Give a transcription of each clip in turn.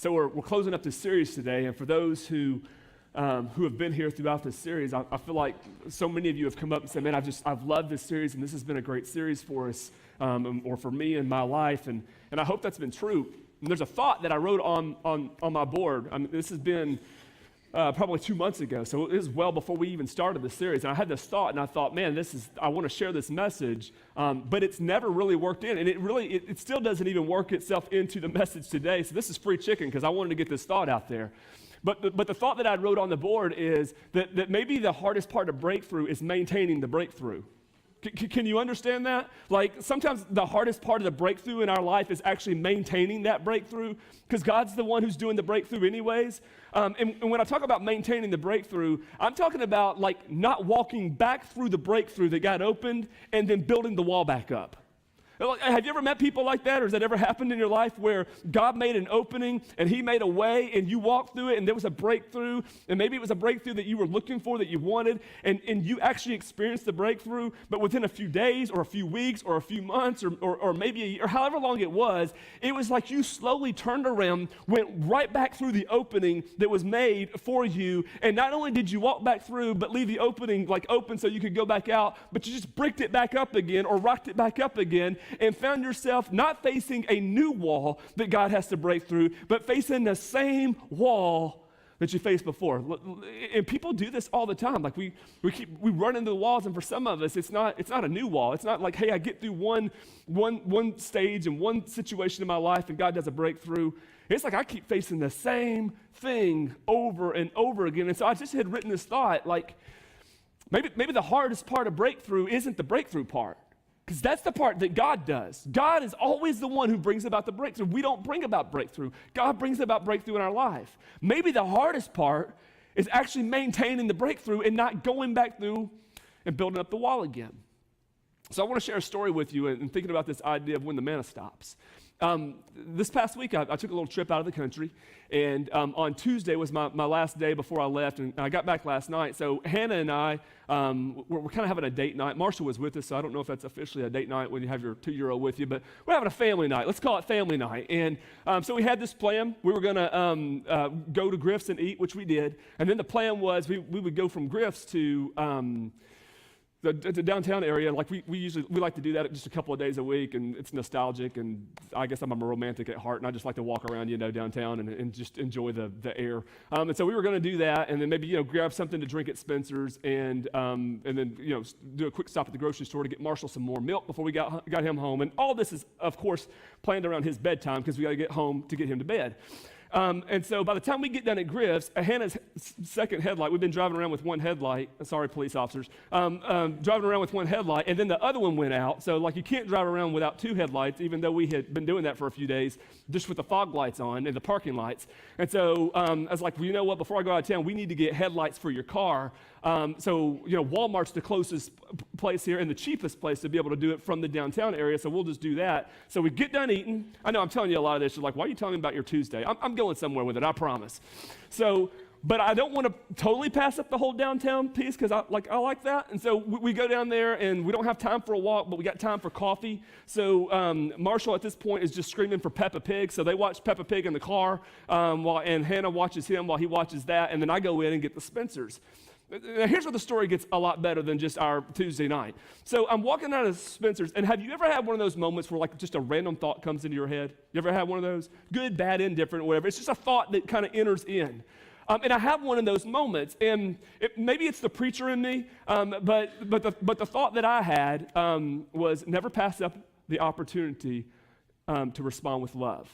So we're closing up this series today, and for those who have been here throughout this series, I feel like so many of you have come up and said, man, I've loved this series, and this has been a great series for us, or for me in my life, and I hope that's been true. And there's a thought that I wrote on my board. I mean, this has been probably 2 months ago, so it was well before we even started the series. And I had this thought, and I thought, man, I want to share this message, but it's never really worked in, and it still doesn't even work itself into the message today. So this is free chicken because I wanted to get this thought out there. But the thought that I wrote on the board is that maybe the hardest part of breakthrough is maintaining the breakthrough. Can you understand that? Like, sometimes the hardest part of the breakthrough in our life is actually maintaining that breakthrough, because God's the one who's doing the breakthrough anyways. And when I talk about maintaining the breakthrough, I'm talking about like not walking back through the breakthrough that got opened and then building the wall back up. Have you ever met people like that, or has that ever happened in your life where God made an opening and He made a way and you walked through it and there was a breakthrough, and maybe it was a breakthrough that you were looking for, that you wanted, and you actually experienced the breakthrough, but within a few days or a few weeks or a few months or maybe a year, or however long it was like you slowly turned around, went right back through the opening that was made for you, and not only did you walk back through but leave the opening like open so you could go back out, but you just bricked it back up again or rocked it back up again, and found yourself not facing a new wall that God has to break through, but facing the same wall that you faced before. And people do this all the time. Like we run into the walls, and for some of us, it's not a new wall. It's not like, hey, I get through one stage and one situation in my life and God does a breakthrough. It's like I keep facing the same thing over and over again. And so I just had written this thought, like maybe the hardest part of breakthrough isn't the breakthrough part. Because that's the part that God does. God is always the one who brings about the breakthrough. We don't bring about breakthrough. God brings about breakthrough in our life. Maybe the hardest part is actually maintaining the breakthrough and not going back through and building up the wall again. So I want to share a story with you and thinking about this idea of when the manna stops. This past week, I took a little trip out of the country, and on Tuesday was my last day before I left, and I got back last night. So Hannah and I, we're kind of having a date night. Marshall was with us, so I don't know if that's officially a date night when you have your 2-year-old with you, but we're having a family night. Let's call it family night. And so we had this plan. We were going to go to Griff's and eat, which we did, and then the plan was we would go from Griff's to the downtown area. Like we like to do that just a couple of days a week, and it's nostalgic, and I guess I'm a romantic at heart, and I just like to walk around, downtown and just enjoy the air. And so we were going to do that, and then maybe, grab something to drink at Spencer's, and then, do a quick stop at the grocery store to get Marshall some more milk before we got him home. And all this is, of course, planned around his bedtime because we got to get home to get him to bed. And so by the time we get done at Griff's, Hannah's second headlight, we've been driving around with one headlight, sorry police officers, driving around with one headlight, and then the other one went out. So like you can't drive around without two headlights, even though we had been doing that for a few days, just with the fog lights on and the parking lights. And so I was like, well, you know what, before I go out of town, we need to get headlights for your car. So Walmart's the closest place here and the cheapest place to be able to do it from the downtown area, so we'll just do that. So we get done eating. I know I'm telling you a lot of this. You're like, why are you telling me about your Tuesday? I'm going somewhere with it, I promise. So, but I don't want to totally pass up the whole downtown piece because I like that. And so we go down there, and we don't have time for a walk, but we got time for coffee. So Marshall at this point is just screaming for Peppa Pig. So they watch Peppa Pig in the car, and Hannah watches him while he watches that, and then I go in and get the Spencers. Now, here's where the story gets a lot better than just our Tuesday night. So I'm walking out of Spencer's, and have you ever had one of those moments where like just a random thought comes into your head? You ever had one of those? Good, bad, indifferent, whatever. It's just a thought that kind of enters in. And I have one of those moments, and maybe it's the preacher in me, but the thought that I had was never pass up the opportunity to respond with love.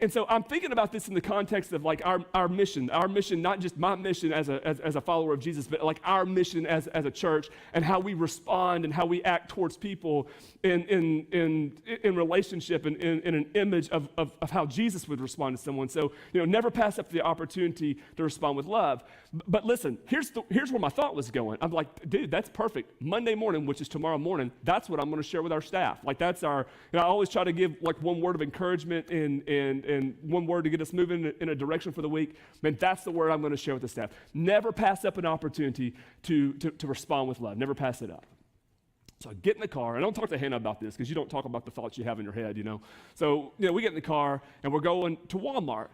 And so I'm thinking about this in the context of like our mission, not just my mission as a follower of Jesus, but like our mission as a church, and how we respond and how we act towards people in relationship and in an image of how Jesus would respond to someone. So, never pass up the opportunity to respond with love. But listen, here's where my thought was going. I'm like, dude, that's perfect. Monday morning, which is tomorrow morning, that's what I'm going to share with our staff. Like that's I always try to give like one word of encouragement and one word to get us moving in a direction for the week. Man, that's the word I'm going to share with the staff. Never pass up an opportunity to respond with love. Never pass it up. So I get in the car, and I don't talk to Hannah about this because you don't talk about the thoughts you have in your head, So, we get in the car, and we're going to Walmart.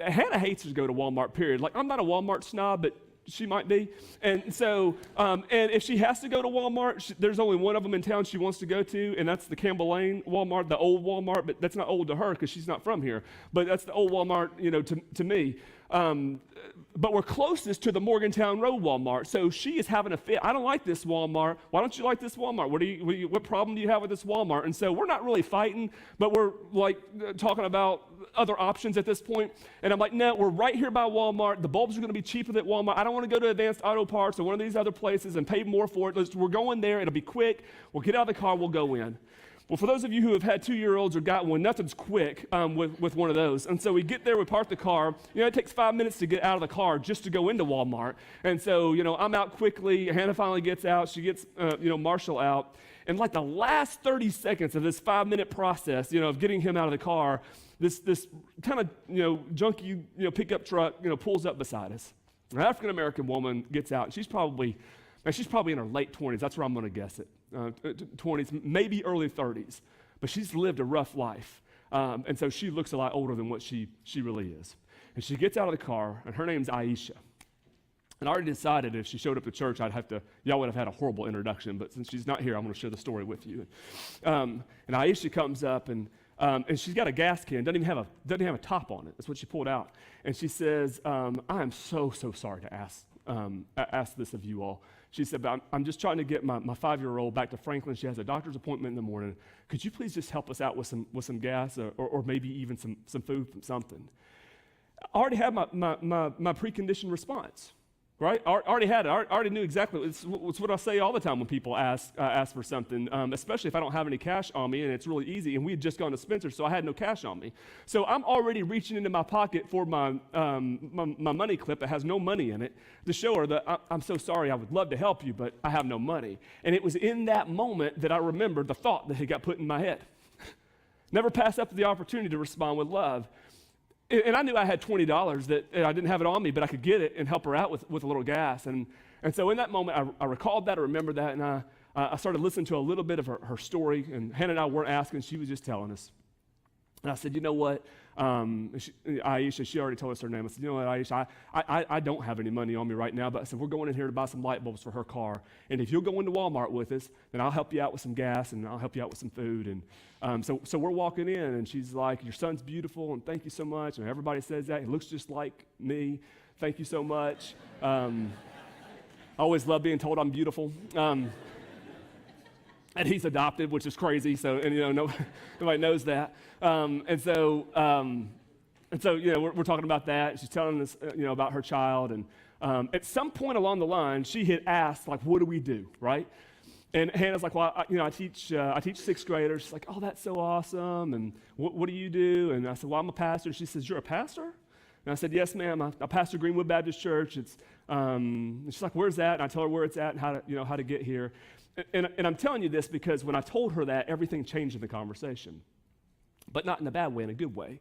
Hannah hates to go to Walmart, period. Like, I'm not a Walmart snob, but she might be. And so, and if she has to go to Walmart, there's only one of them in town she wants to go to, and that's the Campbell Lane Walmart, the old Walmart, but that's not old to her because she's not from here. But that's the old Walmart, to me. But we're closest to the Morgantown Road Walmart, so she is having a fit. I don't like this Walmart. Why don't you like this Walmart? What problem do you have with this Walmart? And so we're not really fighting, but we're like talking about other options at this point. And I'm like, no, we're right here by Walmart. The bulbs are going to be cheaper than Walmart. I don't want to go to Advanced Auto Parts or one of these other places and pay more for it. We're going there. It'll be quick. We'll get out of the car. We'll go in. Well, for those of you who have had 2-year-olds or got one, nothing's quick with one of those. And so we get there, we park the car. It takes 5 minutes to get out of the car just to go into Walmart. And so, I'm out quickly. Hannah finally gets out. She gets, Marshall out. And like the last 30 seconds of this 5-minute process, of getting him out of the car, this kind of, junky, pickup truck, pulls up beside us. An African-American woman gets out. She's probably in her late 20s. That's where I'm going to guess it. 20s, maybe early 30s. But she's lived a rough life. And so she looks a lot older than what she really is. And she gets out of the car, and her name's Aisha. And I already decided if she showed up to church, y'all would have had a horrible introduction. But since she's not here, I'm going to share the story with you. And Aisha comes up, and she's got a gas can, doesn't have a top on it. That's what she pulled out. And she says, I am so sorry to ask this of you all. She said, but I'm just trying to get my 5-year-old back to Franklin. She has a doctor's appointment in the morning. Could you please just help us out with some gas or maybe even some food from something? I already had my preconditioned response. Right? I already had it. I already knew exactly. It's what I say all the time when people ask for something, especially if I don't have any cash on me, and it's really easy. And we had just gone to Spencer, so I had no cash on me. So I'm already reaching into my pocket for my money clip that has no money in it to show her that I'm so sorry. I would love to help you, but I have no money. And it was in that moment that I remembered the thought that had got put in my head. Never pass up the opportunity to respond with love. And I knew I had $20 that I didn't have it on me, but I could get it and help her out with a little gas. And so in that moment, I recalled that, I remembered that, and I started listening to a little bit of her story. And Hannah and I weren't asking, she was just telling us. And I said, you know what, Aisha, she already told us her name. I said, you know what, Aisha, I don't have any money on me right now, but I said, we're going in here to buy some light bulbs for her car. And if you'll go into Walmart with us, then I'll help you out with some gas and I'll help you out with some food. And so we're walking in, and she's like, your son's beautiful, and thank you so much. And everybody says that. He looks just like me. Thank you so much. I always love being told I'm beautiful. And he's adopted, which is crazy. So, nobody knows that. And so, we're talking about that. She's telling us, about her child. And at some point along the line, she had asked, like, what do we do, right? And Hannah's like, well, I teach sixth graders. She's like, oh, that's so awesome. And what do you do? And I said, well, I'm a pastor. She says, you're a pastor? And I said, yes, ma'am. I pastor Greenwood Baptist Church. And she's like, where's that? And I tell her where it's at and how to get here. And I'm telling you this because when I told her that, everything changed in the conversation. But not in a bad way, in a good way.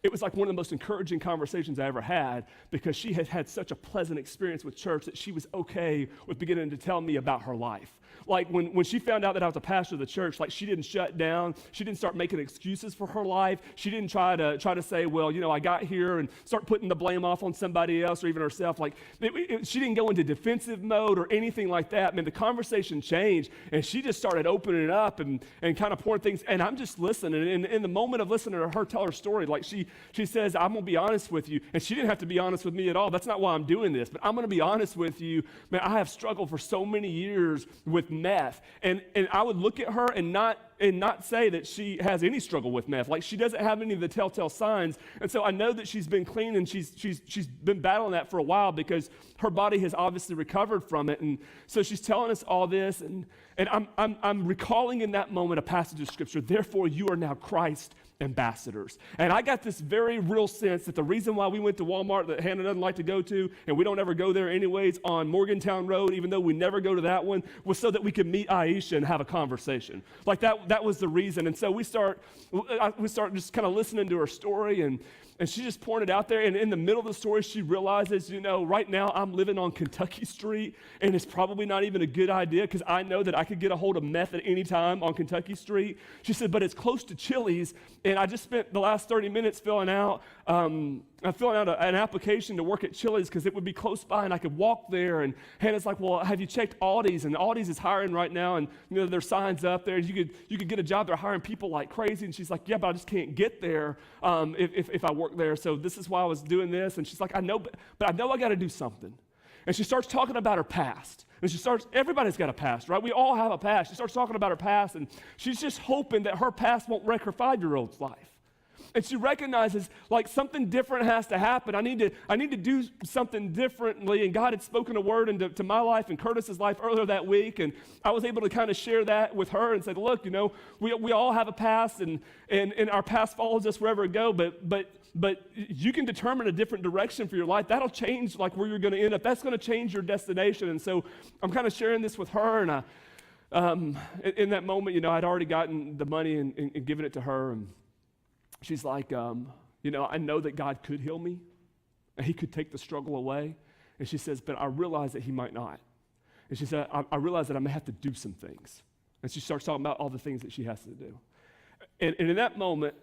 It was like one of the most encouraging conversations I ever had because she had had such a pleasant experience with church that she was okay with beginning to tell me about her life. Like when she found out that I was a pastor of the church, like she didn't shut down. She didn't start making excuses for her life. She didn't try to say, well, I got here and start putting the blame off on somebody else or even herself. Like she didn't go into defensive mode or anything like that. Man, the conversation changed and she just started opening it up and kind of pouring things. And I'm just listening. And in the moment of listening to her tell her story, like she says, I'm going to be honest with you. And she didn't have to be honest with me at all. That's not why I'm doing this. But I'm going to be honest with you. Man, I have struggled for so many years with meth. And I would look at her and not say that she has any struggle with meth. Like she doesn't have any of the telltale signs. And so I know that she's been clean and she's been battling that for a while because her body has obviously recovered from it. And so she's telling us all this. And I'm recalling in that moment a passage of scripture. Therefore, you are now Christ ambassadors. And I got this very real sense that the reason why we went to Walmart that Hannah doesn't like to go to, and we don't ever go there anyways, on Morgantown Road, even though we never go to that one, was so that we could meet Aisha and have a conversation. Like that was the reason. And so we start just kind of listening to her story, and she just poured it out there. And in the middle of the story, she realizes, right now I'm living on Kentucky Street, and it's probably not even a good idea because I know that I could get a hold of meth at any time on Kentucky Street. She said, but it's close to Chili's, And I just spent the last 30 minutes filling out an application to work at Chili's because it would be close by and I could walk there. And Hannah's like, well, have you checked Aldi's? And Aldi's is hiring right now, and there's signs up there. You could get a job. They're hiring people like crazy. And she's like, yeah, but I just can't get there if I work there. So this is why I was doing this. And she's like, I know, but I know I got to do something. And she starts talking about her past. And everybody's got a past, right? We all have a past. She starts talking about her past, and she's just hoping that her past won't wreck her 5-year-old's life. And she recognizes, like, something different has to happen. I need to do something differently. And God had spoken a word into my life and Curtis's life earlier that week. And I was able to kind of share that with her and said, look, we all have a past, and our past follows us wherever we go. But you can determine a different direction for your life. That'll change, like, where you're going to end up. That's going to change your destination. And so I'm kind of sharing this with her. And in that moment, I'd already gotten the money and given it to her. And she's like, I know that God could heal me, and he could take the struggle away. And she says, but I realize that he might not. And she said, I realize that I may have to do some things. And she starts talking about all the things that she has to do. And in that moment,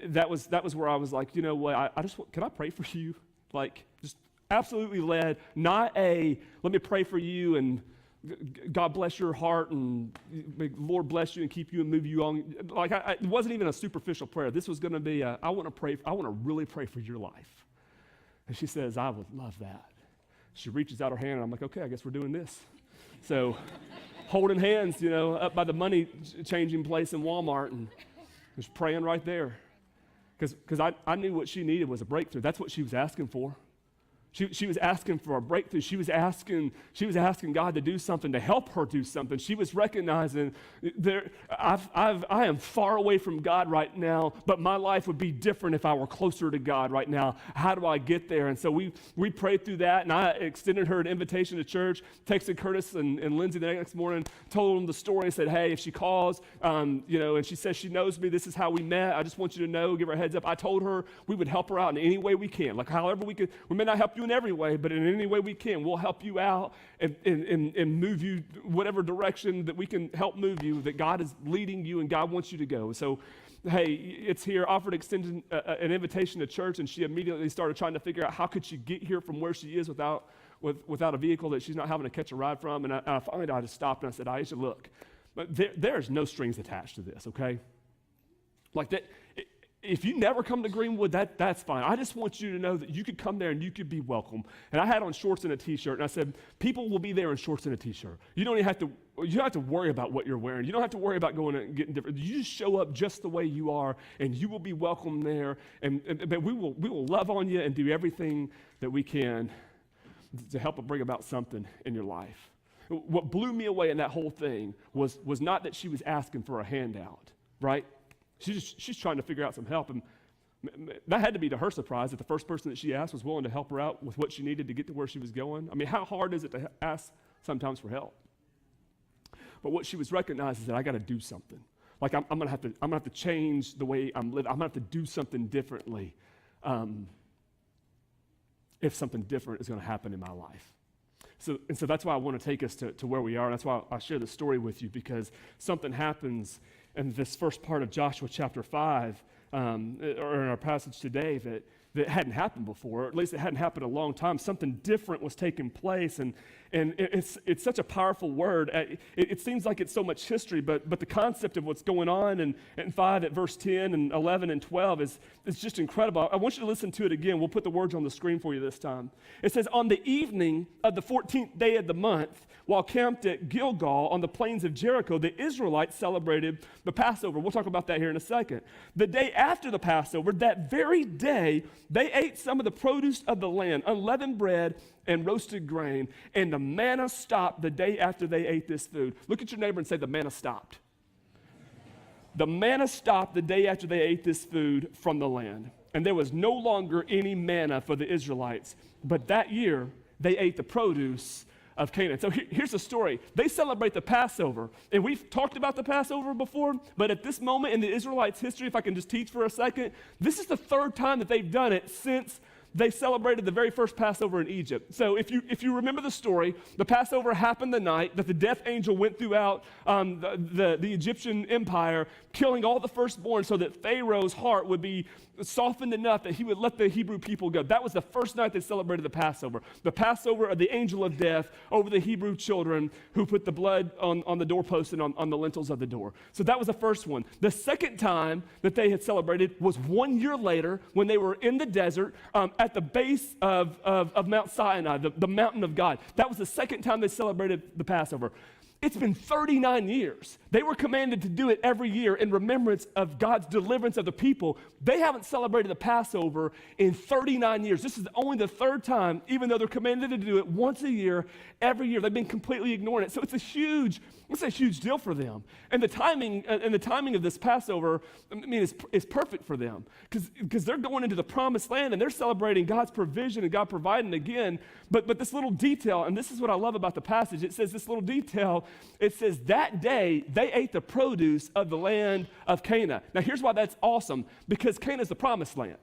that was where I was like, you know what, can I pray for you? Like, just absolutely led, not let me pray for you and God bless your heart and may Lord bless you and keep you and move you on. Like, it wasn't even a superficial prayer. This was going to be I want to really pray for your life. And she says, I would love that. She reaches out her hand, and I'm like, okay, I guess we're doing this. So holding hands, up by the money changing place in Walmart, and just praying right there. Because I knew what she needed was a breakthrough. That's what she was asking for. She was asking for a breakthrough. She was asking God to do something, to help her do something. She was recognizing I am far away from God right now, but my life would be different if I were closer to God right now. How do I get there? And so we prayed through that, and I extended her an invitation to church, texted Curtis and Lindsay the next morning, told them the story, and said, hey, if she calls, and she says she knows me, this is how we met. I just want you to know, give her a heads up. I told her we would help her out in any way we can. Like, however we could. We may not help you in every way, but in any way we can, we'll help you out and move you whatever direction that we can help move you, that God is leading you and God wants you to go. So, hey, it's here. Offered extended an invitation to church, and she immediately started trying to figure out how could she get here from where she is without a vehicle that she's not having to catch a ride from. And I finally I just stopped and I said, Aisha, look, but there's no strings attached to this, okay? Like that. If you never come to Greenwood, that's fine. I just want you to know that you could come there and you could be welcome. And I had on shorts and a T-shirt, and I said, people will be there in shorts and a T-shirt. You don't have to worry about what you're wearing. You don't have to worry about going and getting different. You just show up just the way you are, and you will be welcome there. But we will love on you and do everything that we can to help bring about something in your life. What blew me away in that whole thing was not that she was asking for a handout, right? She's trying to figure out some help, and that had to be to her surprise that the first person that she asked was willing to help her out with what she needed to get to where she was going. I mean, how hard is it to ask sometimes for help? But what she was recognizing is that I got to do something. Like I'm gonna have to change the way I'm living. I'm gonna have to do something differently if something different is going to happen in my life. So that's why I want to take us to where we are. And that's why I share the story with you, because something happens in this first part of Joshua chapter 5, or in our passage today, that hadn't happened before, or at least it hadn't happened in a long time. Something different was taking place, and it's such a powerful word. It seems like it's so much history, but the concept of what's going on in 5 at verse 10 and 11 and 12 is just incredible. I want you to listen to it again. We'll put the words on the screen for you this time. It says, on the evening of the 14th day of the month, while camped at Gilgal on the plains of Jericho, the Israelites celebrated the Passover. We'll talk about that here in a second. The day after the Passover, that very day, they ate some of the produce of the land, unleavened bread and roasted grain, and the manna stopped the day after they ate this food. Look at your neighbor and say, the manna stopped. The manna stopped the day after they ate this food from the land, and there was no longer any manna for the Israelites. But that year, they ate the produce of Canaan. So here's the story. They celebrate the Passover, and we've talked about the Passover before, but at this moment in the Israelites' history, if I can just teach for a second, this is the third time that they've done it since they celebrated the very first Passover in Egypt. So if you remember the story, the Passover happened the night that the death angel went throughout the Egyptian empire, killing all the firstborn so that Pharaoh's heart would be softened enough that he would let the Hebrew people go. That was the first night they celebrated the Passover. The Passover of the angel of death over the Hebrew children who put the blood on the doorpost and on the lintels of the door. So that was the first one. The second time that they had celebrated was 1 year later when they were in the desert at the base of Mount Sinai, the mountain of God. That was the second time they celebrated the Passover. It's been 39 years. They were commanded to do it every year in remembrance of God's deliverance of the people. They haven't celebrated the Passover in 39 years. This is only the third time, even though they're commanded to do it once a year, every year. They've been completely ignoring it. So it's a huge deal for them. And the timing of this Passover, I mean, is perfect for them because they're going into the promised land and they're celebrating God's provision and God providing again. But this little detail, and this is what I love about the passage, it says this little detail, it says that day they ate the produce of the land of Canaan. Now here's why that's awesome, because Canaan is the promised land.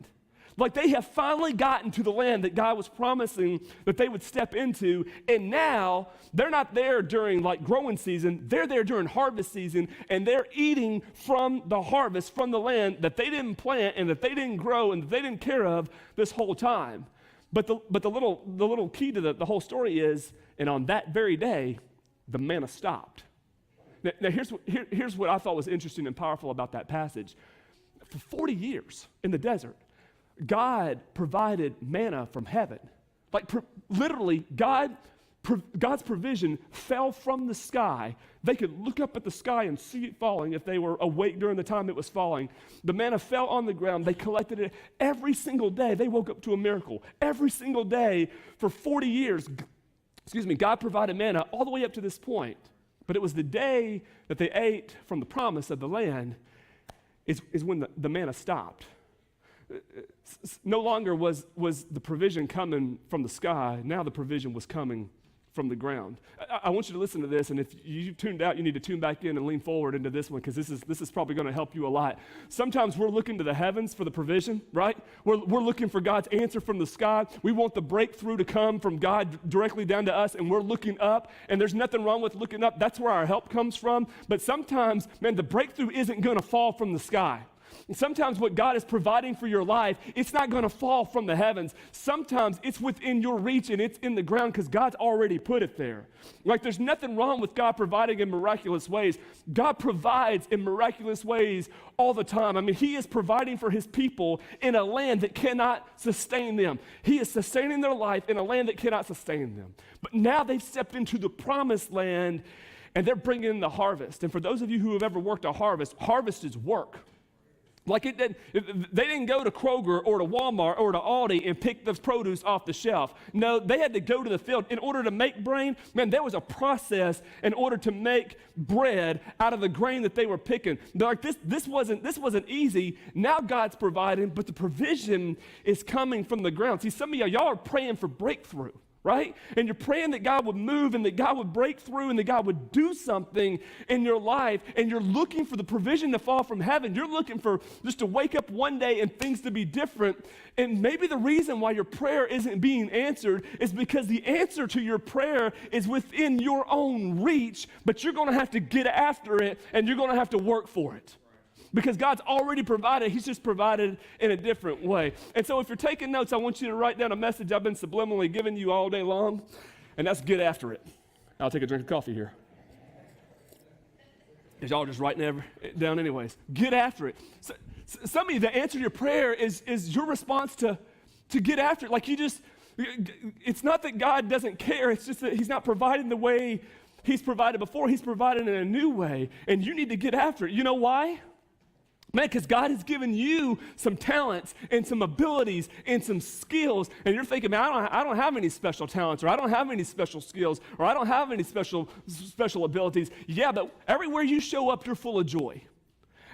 Like they have finally gotten to the land that God was promising that they would step into, and now they're not there during like growing season, they're there during harvest season, and they're eating from the harvest, from the land that they didn't plant and that they didn't grow and that they didn't care of this whole time. But the little key to the whole story is, and on that very day, the manna stopped. Now here's what I thought was interesting and powerful about that passage. For 40 years in the desert, God provided manna from heaven. Like literally, God's provision fell from the sky. They could look up at the sky and see it falling if they were awake during the time it was falling. The manna fell on the ground. They collected it every single day. They woke up to a miracle. Every single day for 40 years, God provided manna all the way up to this point. But it was the day that they ate from the promise of the land is when the manna stopped. No longer was the provision coming from the sky. Now the provision was coming from the ground. I want you to listen to this, and if you tuned out, you need to tune back in and lean forward into this one, because this is probably going to help you a lot. Sometimes we're looking to the heavens for the provision, right? We're looking for God's answer from the sky. We want the breakthrough to come from God directly down to us, and we're looking up, and there's nothing wrong with looking up. That's where our help comes from. But sometimes, man, the breakthrough isn't going to fall from the sky. And sometimes what God is providing for your life, it's not going to fall from the heavens. Sometimes it's within your reach and it's in the ground because God's already put it there. Like there's nothing wrong with God providing in miraculous ways. God provides in miraculous ways all the time. I mean, He is providing for His people in a land that cannot sustain them. He is sustaining their life in a land that cannot sustain them. But now they've stepped into the promised land and they're bringing in the harvest. And for those of you who have ever worked a harvest is work. Like they didn't go to Kroger or to Walmart or to Aldi and pick the produce off the shelf. No, they had to go to the field. In order to make grain, man, there was a process in order to make bread out of the grain that they were picking. They're like, this wasn't easy. Now God's providing, but the provision is coming from the ground. See, some of y'all are praying for breakthrough, right? And you're praying that God would move and that God would break through and that God would do something in your life, and you're looking for the provision to fall from heaven. You're looking for just to wake up one day and things to be different. And maybe the reason why your prayer isn't being answered is because the answer to your prayer is within your own reach, but you're going to have to get after it and you're going to have to work for it. Because God's already provided, He's just provided in a different way. And so if you're taking notes, I want you to write down a message I've been subliminally giving you all day long, and that's get after it. I'll take a drink of coffee here. Because y'all just writing down anyways. Get after it. So, some of you, the answer to your prayer is your response to get after it. Like it's not that God doesn't care, it's just that He's not providing the way He's provided before. He's provided in a new way, and you need to get after it. You know why? Man, because God has given you some talents and some abilities and some skills, and you're thinking, man, I don't have any special talents, or I don't have any special skills, or I don't have any special abilities. Yeah, but everywhere you show up, you're full of joy.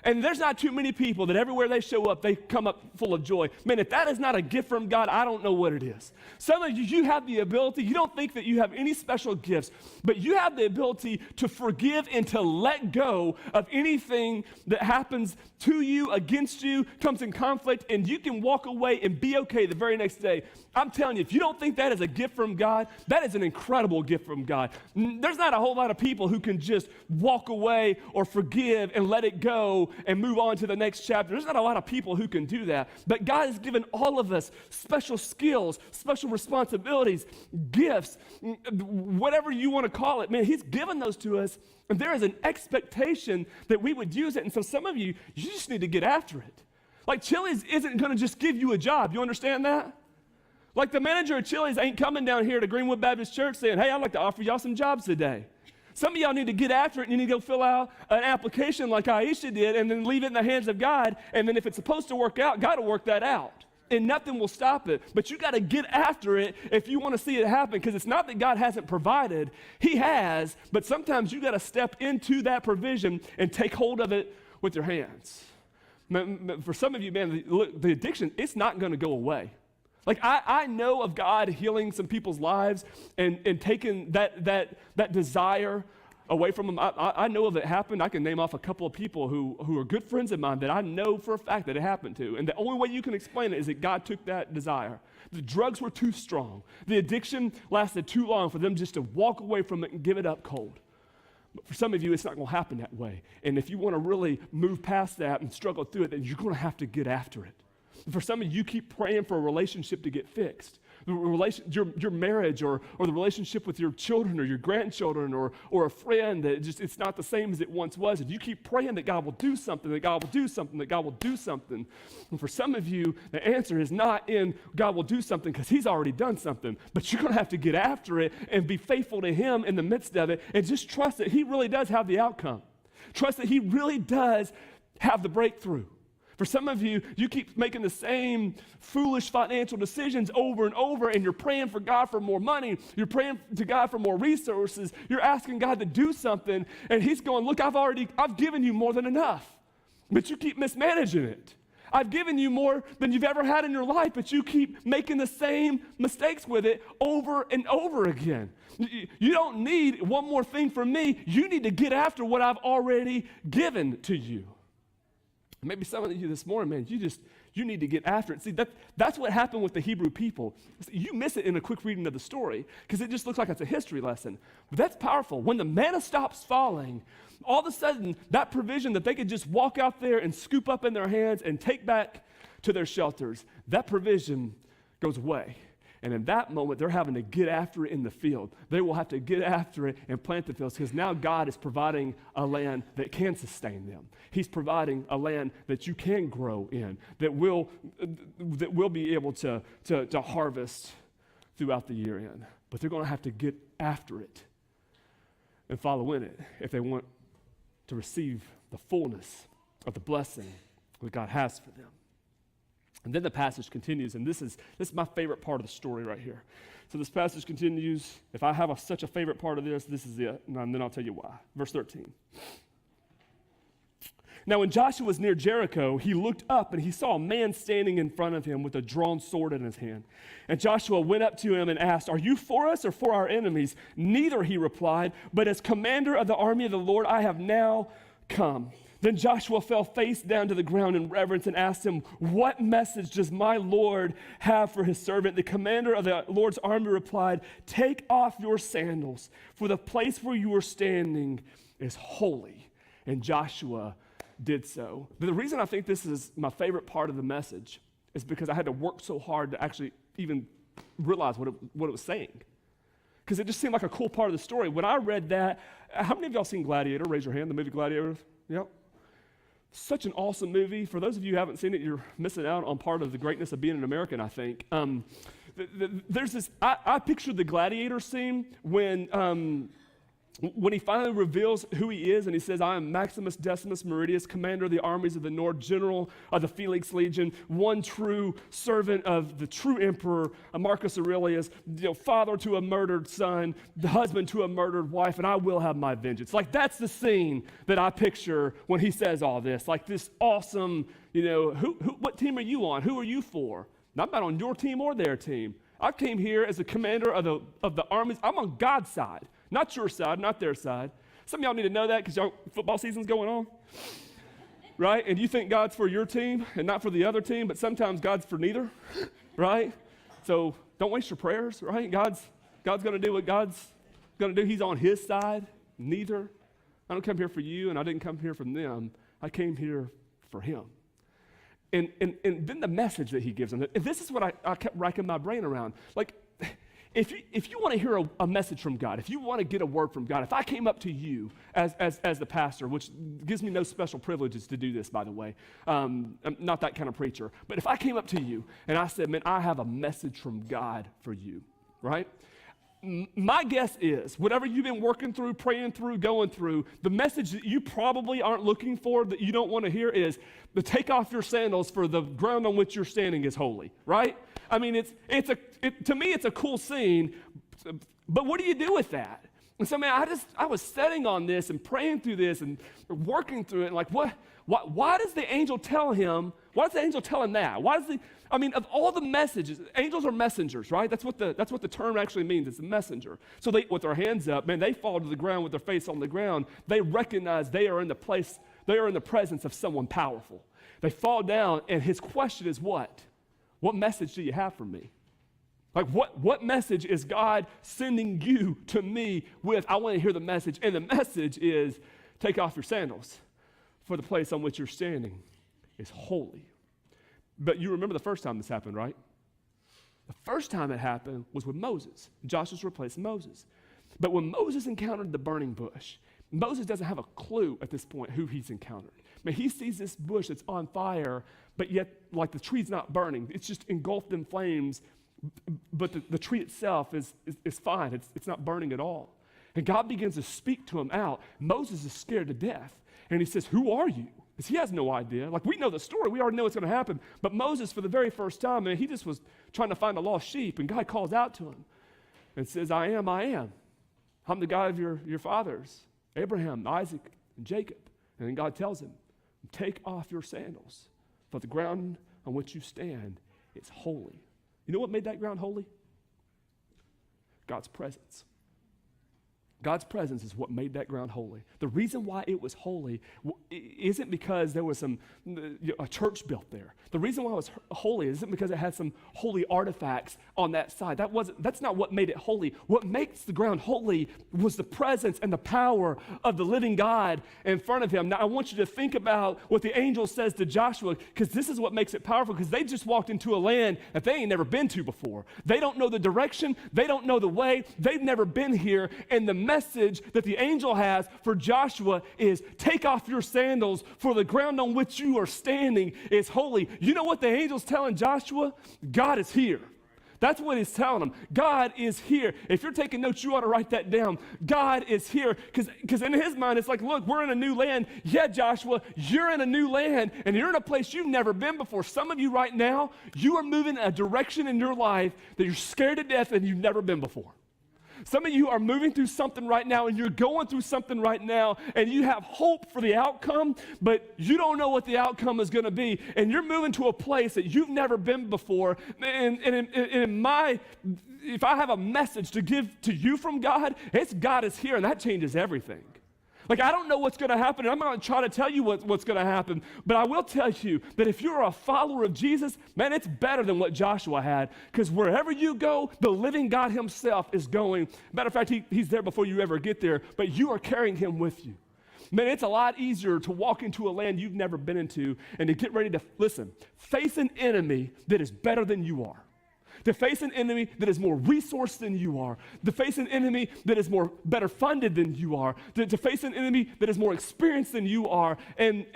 And there's not too many people that everywhere they show up, they come up full of joy. Man, if that is not a gift from God, I don't know what it is. Some of you, you have the ability, you don't think that you have any special gifts, but you have the ability to forgive and to let go of anything that happens to you, against you, comes in conflict, and you can walk away and be okay the very next day. I'm telling you, if you don't think that is a gift from God, that is an incredible gift from God. There's not a whole lot of people who can just walk away or forgive and let it go and move on to the next chapter. There's not a lot of people who can do that. But God has given all of us special skills, special responsibilities, gifts, whatever you want to call it. Man, He's given those to us, and there is an expectation that we would use it. And so some of you, you just need to get after it. Like Chili's isn't going to just give you a job. You understand that? Like the manager of Chili's ain't coming down here to Greenwood Baptist Church saying, hey, I'd like to offer y'all some jobs today. Some of y'all need to get after it, and you need to go fill out an application like Aisha did and then leave it in the hands of God. And then if it's supposed to work out, God will work that out. And nothing will stop it. But you got to get after it if you want to see it happen, because it's not that God hasn't provided. He has, but sometimes you got to step into that provision and take hold of it with your hands. For some of you, man, the addiction, it's not going to go away. Like I know of God healing some people's lives and taking that desire away from them. I know of it happened. I can name off a couple of people who are good friends of mine that I know for a fact that it happened to. And the only way you can explain it is that God took that desire. The drugs were too strong. The addiction lasted too long for them just to walk away from it and give it up cold. But for some of you, it's not going to happen that way. And if you want to really move past that and struggle through it, then you're going to have to get after it. For some of you, keep praying for a relationship to get fixed. Your marriage or the relationship with your children or your grandchildren or a friend that it's not the same as it once was. And you keep praying that God will do something, that God will do something, that God will do something. And for some of you, the answer is not in God will do something because He's already done something. But you're going to have to get after it and be faithful to Him in the midst of it and just trust that He really does have the outcome. Trust that He really does have the breakthrough. For some of you, you keep making the same foolish financial decisions over and over, and you're praying for God for more money. You're praying to God for more resources. You're asking God to do something, and He's going, look, I've given you more than enough, but you keep mismanaging it. I've given you more than you've ever had in your life, but you keep making the same mistakes with it over and over again. You don't need one more thing from me. You need to get after what I've already given to you. Maybe some of you this morning, man, you need to get after it. See, that's what happened with the Hebrew people. You miss it in a quick reading of the story because it just looks like it's a history lesson. But that's powerful. When the manna stops falling, all of a sudden, that provision that they could just walk out there and scoop up in their hands and take back to their shelters, that provision goes away. And in that moment, they're having to get after it in the field. They will have to get after it and plant the fields because now God is providing a land that can sustain them. He's providing a land that you can grow in, that will be able to harvest throughout the year in. But they're going to have to get after it and follow in it if they want to receive the fullness of the blessing that God has for them. And then the passage continues, and this is my favorite part of the story right here. So this passage continues. If I have such a favorite part of this is it, and then I'll tell you why. Verse 13. Now when Joshua was near Jericho, he looked up and he saw a man standing in front of him with a drawn sword in his hand. And Joshua went up to him and asked, "Are you for us or for our enemies?" "Neither," he replied, "but as commander of the army of the Lord, I have now come." Then Joshua fell face down to the ground in reverence and asked him, "What message does my Lord have for his servant?" The commander of the Lord's army replied, "Take off your sandals, for the place where you are standing is holy." And Joshua did so. But the reason I think this is my favorite part of the message is because I had to work so hard to actually even realize what it was saying. Because it just seemed like a cool part of the story. When I read that, how many of y'all seen Gladiator? Raise your hand, the movie Gladiator. Yep. Such an awesome movie. For those of you who haven't seen it, you're missing out on part of the greatness of being an American, I think. There's this, I pictured the Gladiator scene when when he finally reveals who he is and he says, I am Maximus Decimus Meridius, commander of the armies of the North, general of the Felix Legion, one true servant of the true emperor, Marcus Aurelius, father to a murdered son, the husband to a murdered wife, and I will have my vengeance. Like, that's the scene that I picture when he says all this. Like this awesome, what team are you on? Who are you for? And I'm not on your team or their team. I came here as a commander of the armies. I'm on God's side. Not your side, not their side. Some of y'all need to know that because football season's going on, right? And you think God's for your team and not for the other team, but sometimes God's for neither, right? So don't waste your prayers, right? God's going to do what God's going to do. He's on his side, neither. I don't come here for you, and I didn't come here from them. I came here for him. And then the message that he gives them, and this is what I kept racking my brain around. Like, if you want to hear a message from God, if you want to get a word from God, if I came up to you as the pastor, which gives me no special privileges to do this, by the way, I'm not that kind of preacher, but if I came up to you and I said, man, I have a message from God for you, right? My guess is, whatever you've been working through, praying through, going through, the message that you probably aren't looking for, that you don't want to hear is, to take off your sandals, for the ground on which you're standing is holy, right? I mean, to me, it's a cool scene, but what do you do with that? And so, man, I was sitting on this and praying through this and working through it, and like, why does the angel tell him, why does the angel tell him that? Of all the messages, angels are messengers, right? That's what the term actually means. It's a messenger. So they, with their hands up, man, they fall to the ground with their face on the ground. They recognize they are in the presence of someone powerful. They fall down, and his question is what? What message do you have for me? Like, what message is God sending you to me with? I want to hear the message, and the message is, take off your sandals, for the place on which you're standing is holy. But you remember the first time this happened, right? The first time it happened was with Moses. Joshua's replaced Moses. But when Moses encountered the burning bush, Moses doesn't have a clue at this point who he's encountered. I mean, he sees this bush that's on fire, but yet, like, the tree's not burning. It's just engulfed in flames, but the tree itself is fine. It's not burning at all. And God begins to speak to him out. Moses is scared to death. And he says, who are you? Because he has no idea. Like, we know the story. We already know what's going to happen. But Moses, for the very first time, man, he just was trying to find a lost sheep. And God calls out to him and says, I am. I'm the God of your fathers, Abraham, Isaac, and Jacob. And then God tells him, take off your sandals, for the ground on which you stand is holy. You know what made that ground holy? God's presence. God's presence is what made that ground holy. The reason why it was holy isn't because there was a church built there. The reason why it was holy isn't because it had some holy artifacts on that side. That's not what made it holy. What makes the ground holy was the presence and the power of the living God in front of him. Now, I want you to think about what the angel says to Joshua, because this is what makes it powerful, because they just walked into a land that they ain't never been to before. They don't know the direction. They don't know the way. They've never been here, and the message that the angel has for Joshua is, take off your sandals, for the ground on which you are standing is holy. You know what the angel's telling Joshua? God is here. That's what he's telling them. God is here. If you're taking notes, you ought to write that down. God is here. Because in his mind, it's like, look, we're in a new land. Yeah, Joshua, you're in a new land, and you're in a place you've never been before. Some of you right now, you are moving in a direction in your life that you're scared to death and you've never been before. Some of you are moving through something right now, and you're going through something right now, and you have hope for the outcome, but you don't know what the outcome is going to be, and you're moving to a place that you've never been before. And if I have a message to give to you from God, it's God is here, and that changes everything. Like, I don't know what's going to happen, and I'm not going to try to tell you what's going to happen, but I will tell you that if you're a follower of Jesus, man, it's better than what Joshua had, because wherever you go, the living God himself is going. Matter of fact, he's there before you ever get there, but you are carrying him with you. Man, it's a lot easier to walk into a land you've never been into and to get ready to, face an enemy that is better than you are. To face an enemy that is more resourced than you are, to face an enemy that is better funded than you are, to face an enemy that is more experienced than you are, and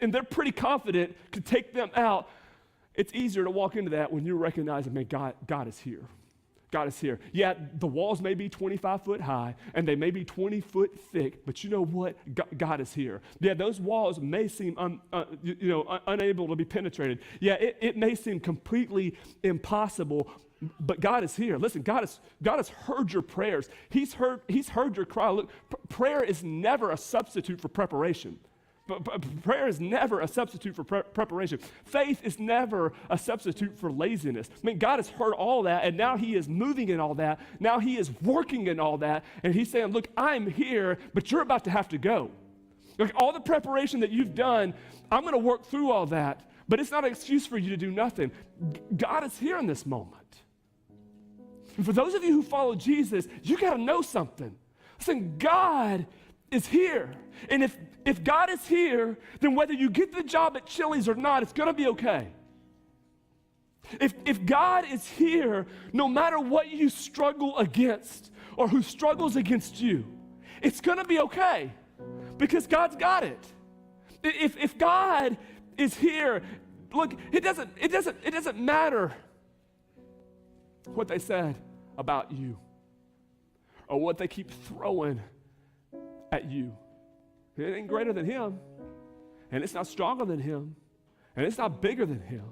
they're pretty confident to take them out. It's easier to walk into that when you're recognizing, man, God is here. God is here. Yeah, the walls may be 25 foot high and they may be 20 foot thick, but you know what? God is here. Yeah, those walls may seem unable to be penetrated. Yeah, it may seem completely impossible, but God is here. Listen, God has heard your prayers. He's heard your cry. Look, prayer is never a substitute for preparation. Prayer is never a substitute for preparation. Faith is never a substitute for laziness. I mean, God has heard all that, and now he is moving in all that. Now he is working in all that, and he's saying, look, I'm here, but you're about to have to go. Look, all the preparation that you've done, I'm going to work through all that, but it's not an excuse for you to do nothing. God is here in this moment. And for those of you who follow Jesus, you got to know something. Listen, God is here. And if God is here, then whether you get the job at Chili's or not, it's going to be okay. If God is here, no matter what you struggle against or who struggles against you, it's going to be okay because God's got it. If God is here, look, it doesn't matter what they said about you or what they keep throwing at you. It ain't greater than him, and it's not stronger than him, and it's not bigger than him.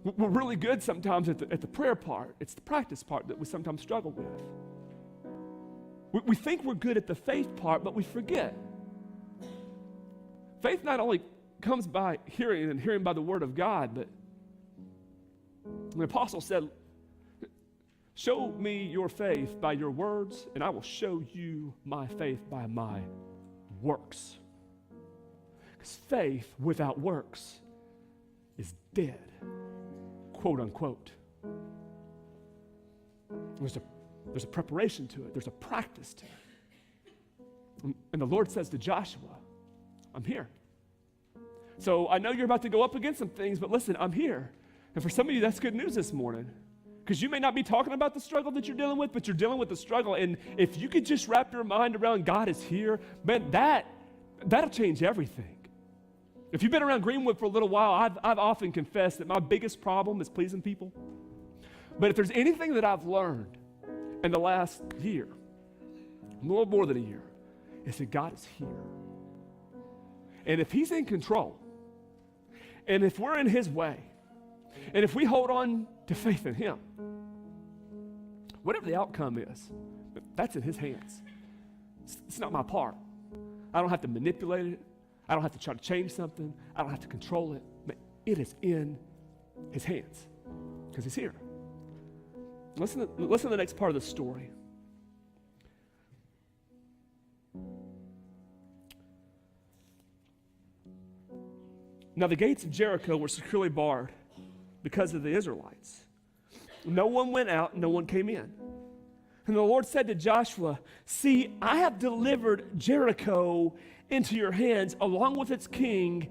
We're really good sometimes at the prayer part. It's the practice part that we sometimes struggle with. We think we're good at the faith part, but we forget. Faith not only comes by hearing and hearing by the word of God, but the apostle said, show me your faith by your words, and I will show you my faith by my works. Because faith without works is dead, quote unquote. There's a preparation to it. There's a practice to it. And the Lord says to Joshua, I'm here. So I know you're about to go up against some things, but listen, I'm here. And for some of you, that's good news this morning. Because you may not be talking about the struggle that you're dealing with, but you're dealing with the struggle. And if you could just wrap your mind around God is here, man, that'll change everything. If you've been around Greenwood for a little while, I've often confessed that my biggest problem is pleasing people. But if there's anything that I've learned in the last year, a little more than a year, is that God is here. And if he's in control, and if we're in his way, and if we hold on to faith in him, whatever the outcome is, that's in his hands. It's not my part. I don't have to manipulate it. I don't have to try to change something. I don't have to control it. It is in his hands because he's here. Listen to the next part of the story. Now the gates of Jericho were securely barred because of the Israelites. No one went out, no one came in. And the Lord said to Joshua, see, I have delivered Jericho into your hands along with its king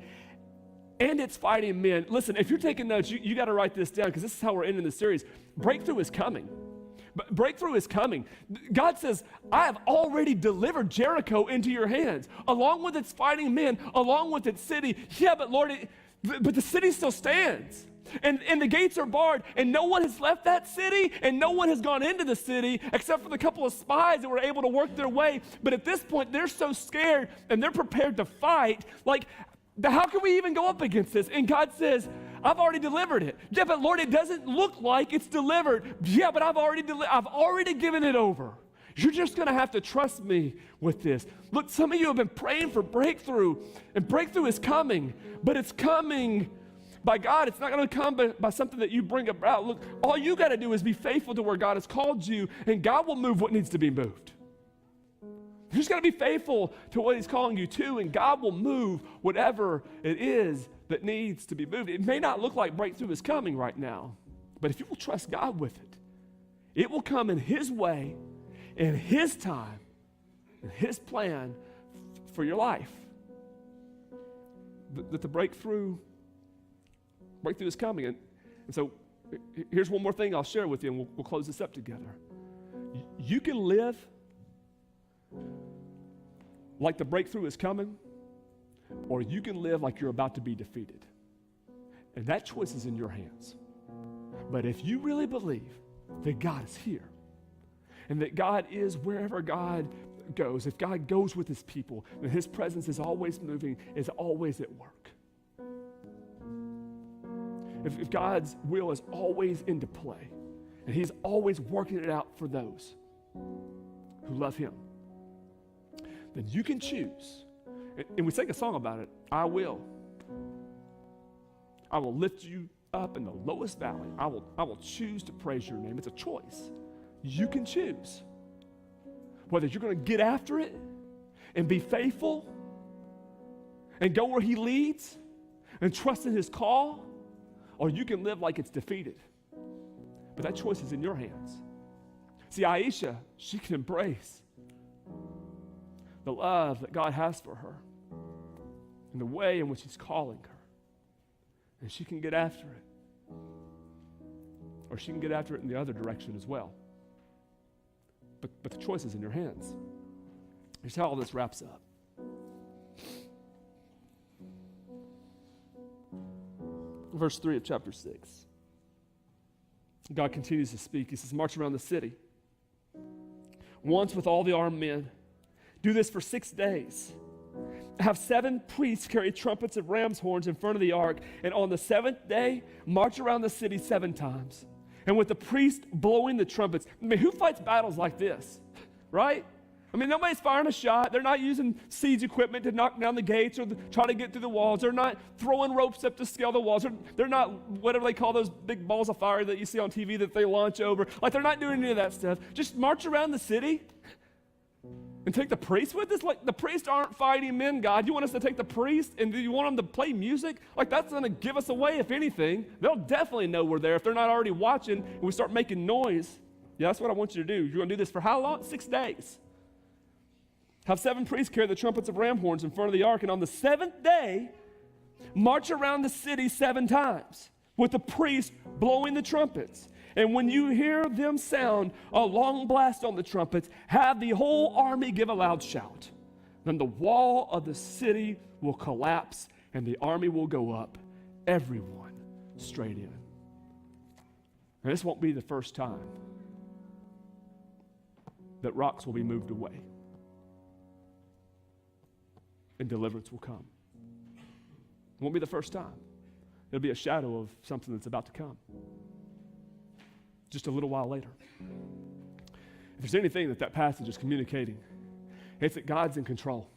and its fighting men. Listen, if you're taking notes, you got to write this down because this is how we're ending the series. Breakthrough is coming. Breakthrough is coming. God says, I have already delivered Jericho into your hands, along with its fighting men, along with its city. Yeah, but Lord, but the city still stands. And the gates are barred, and no one has left that city, and no one has gone into the city, except for the couple of spies that were able to work their way. But at this point, they're so scared, and they're prepared to fight. Like, how can we even go up against this? And God says, I've already delivered it. Yeah, but Lord, it doesn't look like it's delivered. Yeah, but I've already given it over. You're just going to have to trust me with this. Look, some of you have been praying for breakthrough, and breakthrough is coming, but it's coming by God. It's not going to come by something that you bring about. Look, all you got to do is be faithful to where God has called you, and God will move what needs to be moved. You just got to be faithful to what he's calling you to, and God will move whatever it is that needs to be moved. It may not look like breakthrough is coming right now, but if you will trust God with it, it will come in his way, in his time, in his plan for your life. That the breakthrough is coming. And so here's one more thing I'll share with you, and we'll close this up together. You can live like the breakthrough is coming, or you can live like you're about to be defeated. And that choice is in your hands. But if you really believe that God is here and that God is wherever God goes, if God goes with his people, then his presence is always moving, is always at work. If God's will is always into play and he's always working it out for those who love him, then you can choose. And we sing a song about it. I will lift you up in the lowest valley. I will choose to praise your name. It's a choice. You can choose whether you're going to get after it and be faithful and go where he leads and trust in his call, or you can live like it's defeated. But that choice is in your hands. See, Aisha, she can embrace the love that God has for her and the way in which he's calling her. And she can get after it. Or she can get after it in the other direction as well. But the choice is in your hands. Here's how all this wraps up. Verse 3 of chapter 6. God continues to speak. He says, march around the city once with all the armed men. Do this for 6 days. Have 7 priests carry trumpets of ram's horns in front of the ark, and on the 7th day, march around the city 7 times. And with the priest blowing the trumpets. I mean, who fights battles like this, right? I mean, nobody's firing a shot. They're not using siege equipment to knock down the gates or try to get through the walls. They're not throwing ropes up to scale the walls. They're not, whatever they call those big balls of fire that you see on TV that they launch over. Like, they're not doing any of that stuff. Just march around the city and take the priest with us? Like, the priests aren't fighting men, God. You want us to take the priest and do you want them to play music? Like, that's going to give us away, if anything. They'll definitely know we're there if they're not already watching and we start making noise. Yeah, that's what I want you to do. You're going to do this for how long? 6 days. Have 7 priests carry the trumpets of ram horns in front of the ark, and on the 7th day, march around the city 7 times with the priest blowing the trumpets. And when you hear them sound a long blast on the trumpets, have the whole army give a loud shout. Then the wall of the city will collapse and the army will go up, everyone straight in. And this won't be the first time that rocks will be moved away and deliverance will come. It won't be the first time. It'll be a shadow of something that's about to come. Just a little while later. If there's anything that passage is communicating, it's that God's in control.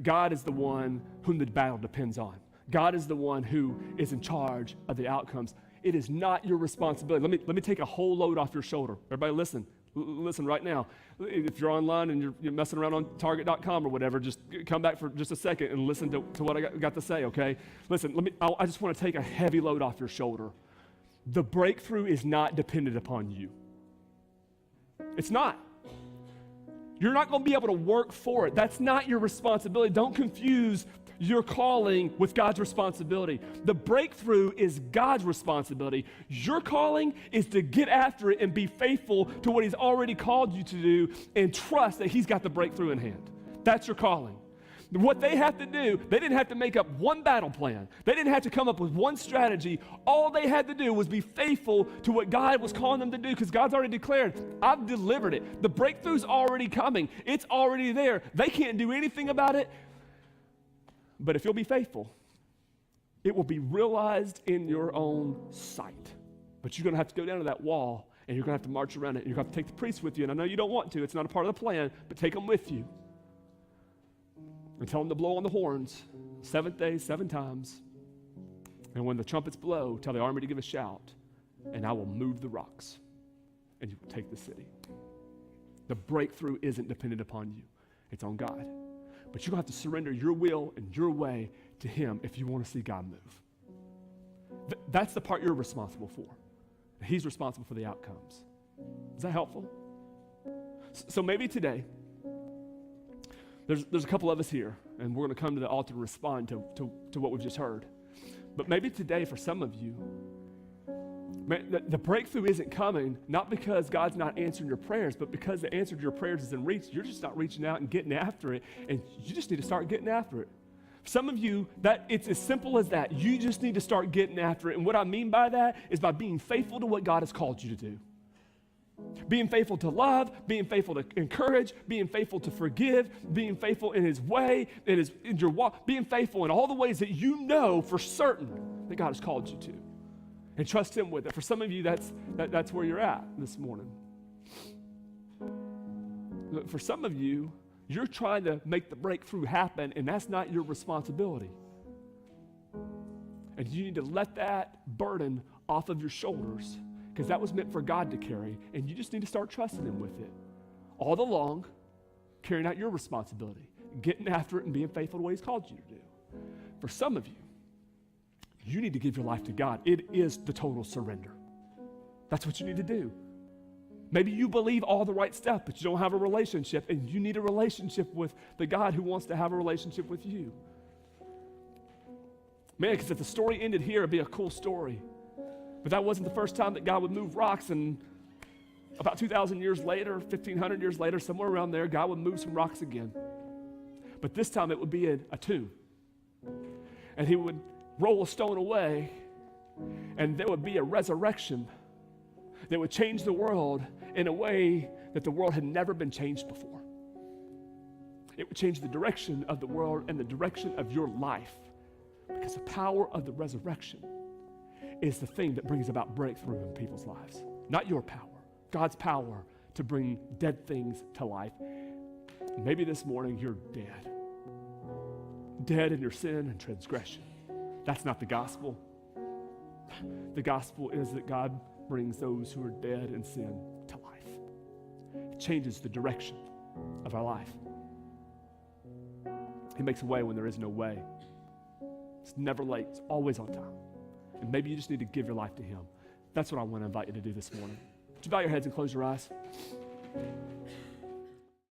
God is the one whom the battle depends on. God is the one who is in charge of the outcomes. It is not your responsibility. Let me take a whole load off your shoulder. Everybody listen. Listen right now. If you're online and you're messing around on target.com or whatever, just come back for just a second and listen to what I got to say, okay? Listen, I just want to take a heavy load off your shoulder. The breakthrough is not dependent upon you. It's not. You're not going to be able to work for it. That's not your responsibility. Don't confuse your calling with God's responsibility. The breakthrough is God's responsibility. Your calling is to get after it and be faithful to what he's already called you to do and trust that he's got the breakthrough in hand. That's your calling. What they have to do, they didn't have to make up one battle plan. They didn't have to come up with one strategy. All they had to do was be faithful to what God was calling them to do, because God's already declared, I've delivered it. The breakthrough's already coming. It's already there. They can't do anything about it. But if you'll be faithful, it will be realized in your own sight. But you're going to have to go down to that wall, and you're going to have to march around it, and you're going to have to take the priests with you. And I know you don't want to. It's not a part of the plan, but take them with you. And tell them to blow on the horns 7th day, 7 times. And when the trumpets blow, tell the army to give a shout, and I will move the rocks, and you will take the city. The breakthrough isn't dependent upon you. It's on God. But you're going to have to surrender your will and your way to him if you want to see God move. That's the part you're responsible for. He's responsible for the outcomes. Is that helpful? So maybe today, there's a couple of us here, and we're going to come to the altar and respond to what we've just heard. But maybe today, for some of you, the breakthrough isn't coming, not because God's not answering your prayers, but because the answer to your prayers is in reach. You're just not reaching out and getting after it, and you just need to start getting after it. Some of you, that it's as simple as that. You just need to start getting after it. And what I mean by that is by being faithful to what God has called you to do. Being faithful to love, being faithful to encourage, being faithful to forgive, being faithful in his way, in your walk, being faithful in all the ways that you know for certain that God has called you to. And trust him with it. For some of you, that's where you're at this morning. Look, for some of you, you're trying to make the breakthrough happen, and that's not your responsibility. And you need to let that burden off of your shoulders, because that was meant for God to carry, and you just need to start trusting him with it. All along, carrying out your responsibility, getting after it and being faithful to what he's called you to do. For some of you, you need to give your life to God. It is the total surrender. That's what you need to do. Maybe you believe all the right stuff, but you don't have a relationship, and you need a relationship with the God who wants to have a relationship with you. Man, because if the story ended here, it'd be a cool story. But that wasn't the first time that God would move rocks, and about 2,000 years later, 1,500 years later, somewhere around there, God would move some rocks again. But this time it would be a tomb. And he would roll a stone away, and there would be a resurrection that would change the world in a way that the world had never been changed before. It would change the direction of the world and the direction of your life, because the power of the resurrection is the thing that brings about breakthrough in people's lives. Not your power, God's power to bring dead things to life. Maybe this morning you're dead. Dead in your sin and transgression. That's not the gospel. The gospel is that God brings those who are dead in sin to life. It changes the direction of our life. He makes a way when there is no way. It's never late. It's always on time. And maybe you just need to give your life to him. That's what I want to invite you to do this morning. Would you bow your heads and close your eyes?